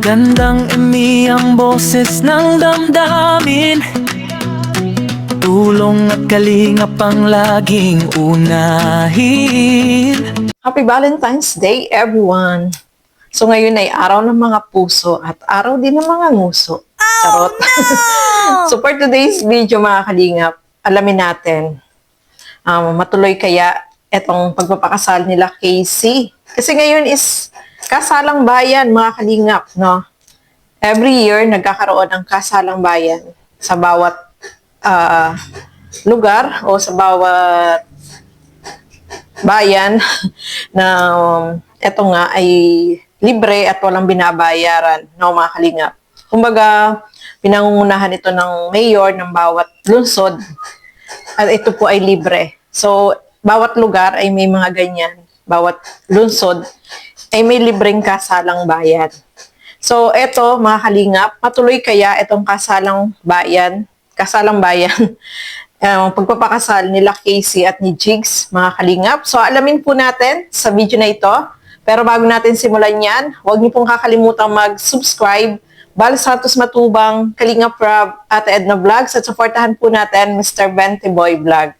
Magandang ang boses ng damdamin. Tulong at kalingap ang laging unahin. Happy Valentine's Day, everyone! So ngayon ay araw ng mga puso at araw din ng mga nguso. Charot! No! So for today's video, mga kalingap, alamin natin, matuloy kaya itong pagpapakasal nila Casey. Kasi ngayon is kasalang bayan, mga kalingap, no? Every year, nagkakaroon ng kasalang bayan sa bawat lugar o sa bawat bayan na eto nga ay libre at walang binabayaran, no, mga kalingap. Kumbaga, pinangungunahan ito ng mayor ng bawat lungsod at ito po ay libre. So, bawat lugar ay may mga ganyan. Bawat lungsod ay may libreng kasalang bayan. So, eto, mga kalingap, matuloy kaya itong kasalang bayan, pagpapakasal nila Casey at ni Jigs, mga kalingap. So, alamin po natin sa video na ito. Pero bago natin simulan yan, huwag niyo pong kakalimutan mag-subscribe, Bal Santos Matubang, Kalingap Rob, at Edna Vlogs, at supportahan po natin Mr. Bente Boy Vlog.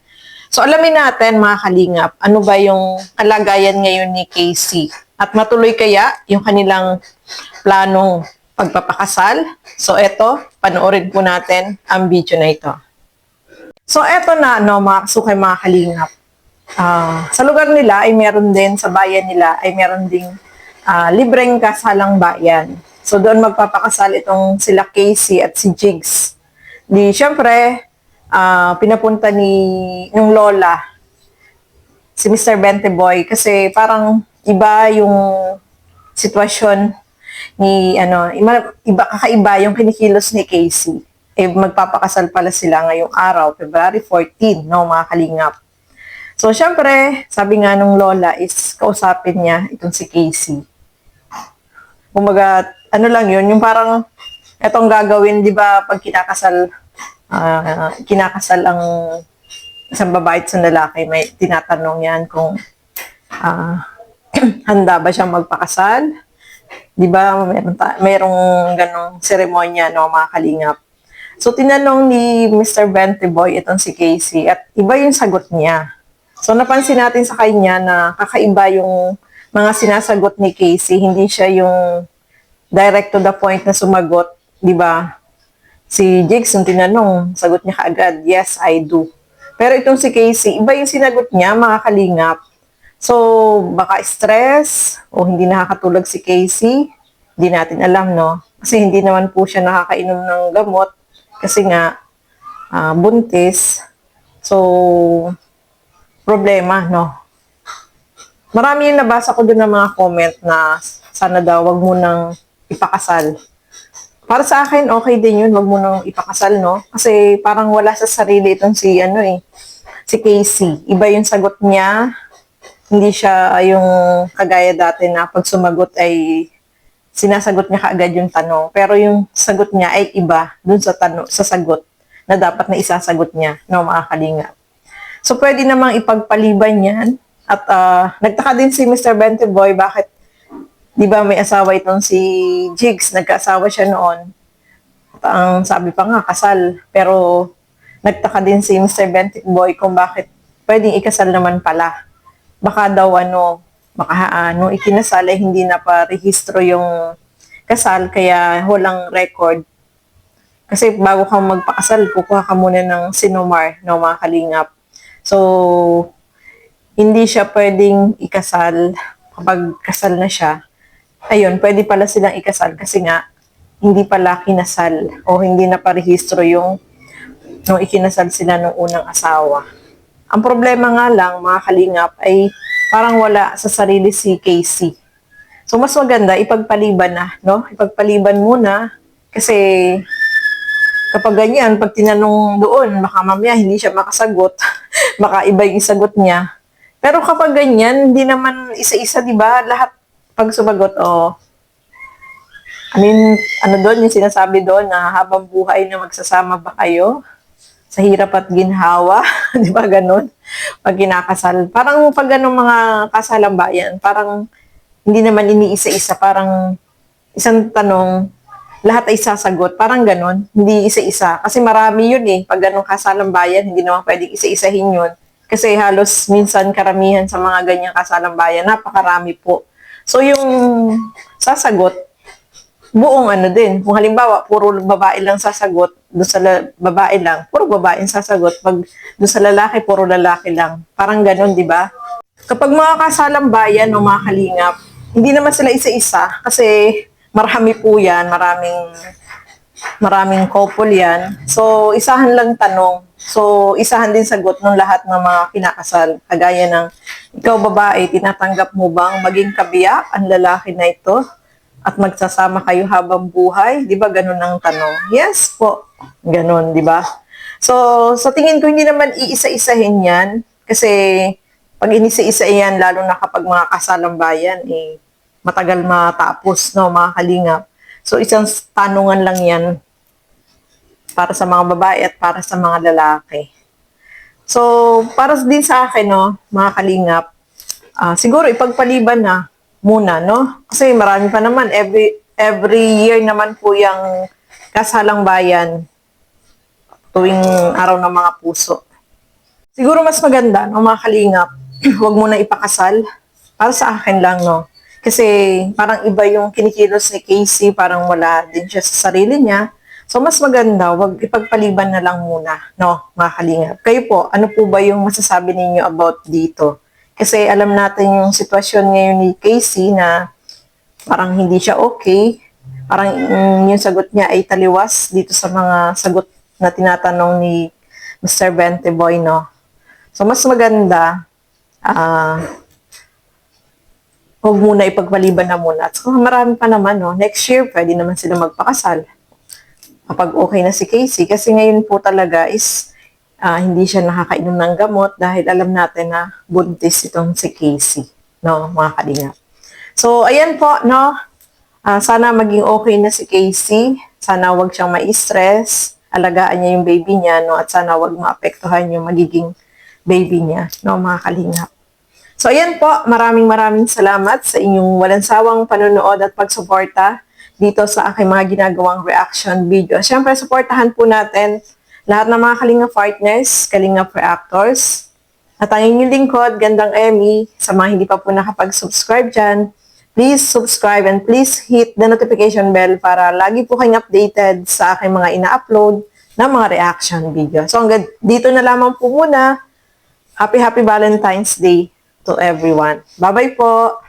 So, alamin natin, mga kalingap, ano ba yung kalagayan ngayon ni Casey? At matuloy kaya yung kanilang planong pagpapakasal? So, eto, panoorin po natin ang video na ito. So, eto na, no, mga kasukay, mga kalingap. Sa lugar nila ay meron din, sa bayan nila ay meron ding libreng kasalang bayan. So, doon magpapakasal itong sila Casey at si Jigs. Di, syempre, pinapunta nung lola, si Mr. Bente Boy, kasi parang iba yung sitwasyon ni, kakaiba yung kinikilos ni Casey. Magpapakasal pala sila ngayong araw, February 14, no, mga kalingap. So, syempre, sabi nga nung lola is kausapin niya itong si Casey. Kumbaga, ano lang yun, yung parang itong gagawin, di ba, pag kinakasal ang isang babae at isang lalaki, may tinatanong yan kung handa ba siyang magpakasal. Di ba, mayroong ganong seremonya, no, mga kalingap. So, tinanong ni Mr. Bente Boy itong si Casey at iba yung sagot niya. So, napansin natin sa kanya na kakaiba yung mga sinasagot ni Casey. Hindi siya yung direct to the point na sumagot, di ba? Si Jigs, yung tinanong, sagot niya kaagad, yes, I do. Pero itong si Casey, iba yung sinagot niya, mga kalingap. So, baka stress o hindi nakakatulog si Casey, hindi natin alam, no? Kasi hindi naman po siya nakakainom ng gamot kasi nga buntis. So, problema, no? Marami yung nabasa ko doon ng mga comment na sana daw wag mo nang ipakasal. Para sa akin, okay din yun, wag mo nang ipakasal, no? Kasi parang wala sa sarili itong si Casey. Iba yung sagot niya. Hindi siya yung kagaya dati na pag sumagot ay sinasagot niya kaagad yung tanong. Pero yung sagot niya ay iba dun sa sagot na dapat na isasagot niya, no, mga kalingap. So, pwede namang ipagpaliban yan. At nagtaka din si Mr. Bente Boy, bakit, di ba may asawa itong si Jigs, nagkaasawa siya noon. At ang sabi pa nga, kasal. Pero nagtaka din si Mr. Bente Boy kung bakit pwedeng ikasal naman pala. Baka daw ikinasal ay hindi na pa-rehistro yung kasal, kaya walang record. Kasi bago kang magpakasal, kukuha ka muna ng sinumar, no, mga kalingap. So, hindi siya pwedeng ikasal kapag kasal na siya. Ayun, pwede pala silang ikasal kasi nga hindi pala kinasal o hindi na parehistro yung nung ikinasal sila nung unang asawa. Ang problema nga lang, mga kalingap, ay parang wala sa sarili si Casey. So, mas maganda, ipagpaliban na, no? Ipagpaliban muna kasi kapag ganyan, pag tinanong doon, baka mamaya hindi siya makasagot. Baka iba yung sagot niya. Pero kapag ganyan, hindi naman isa-isa, di ba? Lahat pag sumagot, doon, yung sinasabi doon na habang buhay na magsasama ba kayo? Sa hirap at ginhawa, di ba ganun? Pag kinakasal. Parang pag ganun mga kasalang bayan, parang hindi naman iniisa-isa, parang isang tanong, lahat ay sasagot. Parang ganon. Hindi isa-isa. Kasi marami yun eh. Pag ganun kasalang bayan, hindi naman pwedeng isa-isahin yun. Kasi halos minsan karamihan sa mga ganyang kasalang bayan, napakarami po. So yung sasagot, buong ano din. Kung halimbawa, puro babae lang sasagot, doon sa babae lang, puro babae ang sasagot. Pag doon sa lalaki, puro lalaki lang. Parang ganon, di ba? Kapag mga kasalang bayan o mga kalingap, hindi naman sila isa-isa kasi marami po yan, maraming couple yan. So, isahan lang tanong. So, isahan din sagot ng lahat ng mga kinakasal. Kagaya ng, ikaw babae, tinatanggap mo bang maging kabiyak ang lalaki na ito? At magsasama kayo habang buhay? Di ba ganun ang tanong? Yes po. Ganun, di ba? So, sa tingin ko, hindi naman iisa-isahin yan. Kasi, pag inisa-isa yan, lalo na kapag mga kasalang bayan, eh, matagal matapos, no, mga kalingap. So, isang tanungan lang yan para sa mga babae at para sa mga lalaki. So, para din sa akin, no, mga kalingap, siguro ipagpaliban na muna, no? Kasi marami pa naman, every year naman po yung kasalang bayan tuwing araw ng mga puso. Siguro mas maganda, no, mga kalingap, huwag mo na ipakasal. Para sa akin lang, no? Kasi parang iba yung kinikilos ni Casey, parang wala din siya sa sarili niya. So, mas maganda, wag ipagpaliban na lang muna, no, mga kalingap. Kayo po, ano po ba yung masasabi ninyo about dito? Kasi alam natin yung sitwasyon ngayon ni Casey na parang hindi siya okay. Parang yung sagot niya ay taliwas dito sa mga sagot na tinatanong ni Mr. Benteboy, no? So, mas maganda, huwag muna ipagpaliban na muna. At so, marami pa naman, no? Next year, pwede naman sila magpakasal. Kapag okay na si Casey. Kasi ngayon po talaga is hindi siya nakakainom ng gamot dahil alam natin na buntis itong si Casey. No, mga kalingap. So, ayan po, no? Sana maging okay na si Casey. Sana wag siyang ma-stress. Alagaan niya yung baby niya, no? At sana wag maapektuhan yung magiging baby niya, no, mga kalingap. So, ayan po, maraming salamat sa inyong walang sawang panonood at pagsuporta dito sa aking mga ginagawang reaction video. Siyempre, suportahan po natin lahat ng mga Kalingap partners, Kalingap reactors. At ang inyong lingkod, Gandang Emmy, sa mga hindi pa po nakapag-subscribe dyan, please subscribe and please hit the notification bell para lagi po kayong updated sa aking mga ina-upload na mga reaction video. So, hanggang dito na lamang po muna. Happy Valentine's Day to everyone. Bye-bye po!